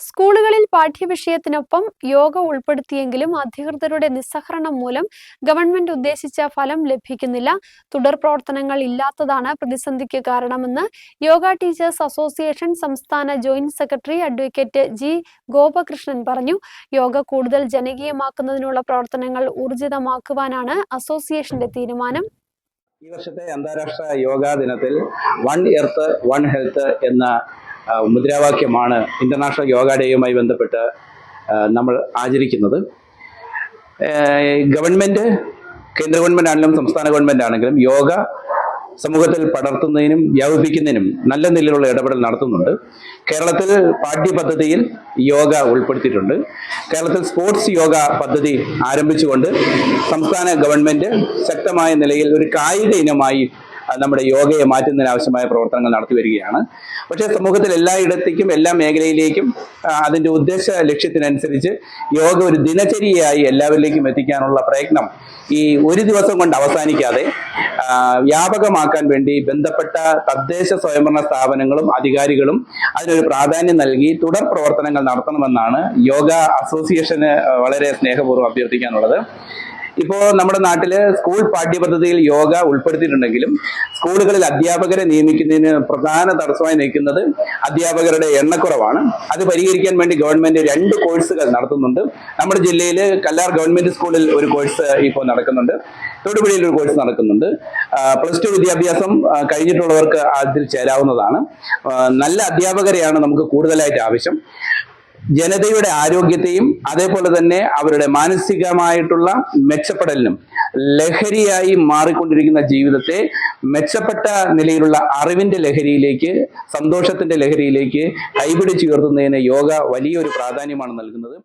സ്കൂളുകളിൽ പാഠ്യവിഷയത്തിനൊപ്പം യോഗ ഉൾപ്പെടുത്തിയെങ്കിലും അധികൃതരുടെ നിസ്സഹകരണം മൂലം ഗവൺമെന്റ് ഉദ്ദേശിച്ച ഫലം ലഭിക്കുന്നില്ല. തുടർ പ്രവർത്തനങ്ങൾ ഇല്ലാത്തതാണ് പ്രതിസന്ധിക്ക് കാരണമെന്ന് യോഗ ടീച്ചേഴ്സ് അസോസിയേഷൻ സംസ്ഥാന joint secretary advocate G Gopakrishnan പറഞ്ഞു. യോഗ കൂടുതൽ ജനകീയമാക്കുന്നതിനുള്ള പ്രവർത്തനങ്ങൾ ഊർജിതമാക്കുവാനാണ് അസോസിയേഷന്റെ തീരുമാനം. ഈ വർഷത്തെ അന്താരാഷ്ട്ര യോഗാ ദിനത്തിൽ വൺ എർത്ത് വൺ ഹെൽത്ത് എന്ന മുദ്രാവാക്യമാണ് ഇന്റർനാഷണൽ യോഗ ഡേയുമായി ബന്ധപ്പെട്ട് നമ്മൾ ആചരിക്കുന്നത്. ഗവൺമെന്റ്, കേന്ദ്ര ഗവൺമെന്റ് ആണെങ്കിലും സംസ്ഥാന ഗവൺമെന്റ് ആണെങ്കിലും യോഗ സമൂഹത്തിൽ പടർത്തുന്നതിനും വ്യാപിപ്പിക്കുന്നതിനും നല്ല നിലയിലുള്ള ഇടപെടൽ നടത്തുന്നുണ്ട്. കേരളത്തിൽ പാഠ്യപദ്ധതിയിൽ യോഗ ഉൾപ്പെടുത്തിയിട്ടുണ്ട്. കേരളത്തിൽ സ്പോർട്സ് യോഗ പദ്ധതി ആരംഭിച്ചുകൊണ്ട് സംസ്ഥാന ഗവൺമെന്റ് ശക്തമായ നിലയിൽ ഒരു കായിക ഇനമായി നമ്മുടെ യോഗയെ മാറ്റുന്നതിനാവശ്യമായ പ്രവർത്തനങ്ങൾ നടത്തി വരികയാണ്. പക്ഷേ സമൂഹത്തിൽ എല്ലായിടത്തേക്കും എല്ലാ മേഖലയിലേക്കും അതിൻ്റെ ഉദ്ദേശ ലക്ഷ്യത്തിനനുസരിച്ച് യോഗ ഒരു ദിനചര്യയായി എല്ലാവരിലേക്കും എത്തിക്കാനുള്ള പ്രയത്നം ഈ ഒരു ദിവസം കൊണ്ട് അവസാനിക്കാതെ വ്യാപകമാക്കാൻ വേണ്ടി ബന്ധപ്പെട്ട തദ്ദേശ സ്വയംഭരണ സ്ഥാപനങ്ങളും അധികാരികളും അതിനൊരു പ്രാധാന്യം നൽകി തുടർ പ്രവർത്തനങ്ങൾ നടത്തണമെന്നാണ് യോഗ അസോസിയേഷന് വളരെ സ്നേഹപൂർവ്വം അഭ്യർത്ഥിക്കാനുള്ളത്. ഇപ്പോൾ നമ്മുടെ നാട്ടില് സ്കൂൾ പാഠ്യപദ്ധതിയിൽ യോഗ ഉൾപ്പെടുത്തിയിട്ടുണ്ടെങ്കിലും സ്കൂളുകളിൽ അധ്യാപകരെ നിയമിക്കുന്നതിന് പ്രധാന തടസ്സമായി നിൽക്കുന്നത് അധ്യാപകരുടെ എണ്ണക്കുറവാണ്. അത് പരിഹരിക്കാൻ വേണ്ടി ഗവൺമെന്റ് 2 കോഴ്സുകൾ നടത്തുന്നുണ്ട്. നമ്മുടെ ജില്ലയിൽ കല്ലാർ ഗവൺമെന്റ് സ്കൂളിൽ ഒരു കോഴ്സ് ഇപ്പോൾ നടക്കുന്നുണ്ട്. തൊടുപുഴയിൽ ഒരു കോഴ്സ് നടക്കുന്നുണ്ട്. +2 വിദ്യാഭ്യാസം കഴിഞ്ഞിട്ടുള്ളവർക്ക് അതിൽ ചേരാവുന്നതാണ്. നല്ല അധ്യാപകരെയാണ് നമുക്ക് കൂടുതലായിട്ട് ആവശ്യം. ജനതയുടെ ആരോഗ്യത്തെയും അതേപോലെ തന്നെ അവരുടെ മാനസികമായിട്ടുള്ള മെച്ചപ്പെടലിനും ലഹരിയായി മാറിക്കൊണ്ടിരിക്കുന്ന ജീവിതത്തെ മെച്ചപ്പെട്ട നിലയിലുള്ള അറിവിന്റെ ലഹരിയിലേക്ക്, സന്തോഷത്തിന്റെ ലഹരിയിലേക്ക് കൈപിടിച്ചുയർത്തുന്നതിന് യോഗ വലിയൊരു പ്രാധാന്യമാണ് നൽകുന്നത്.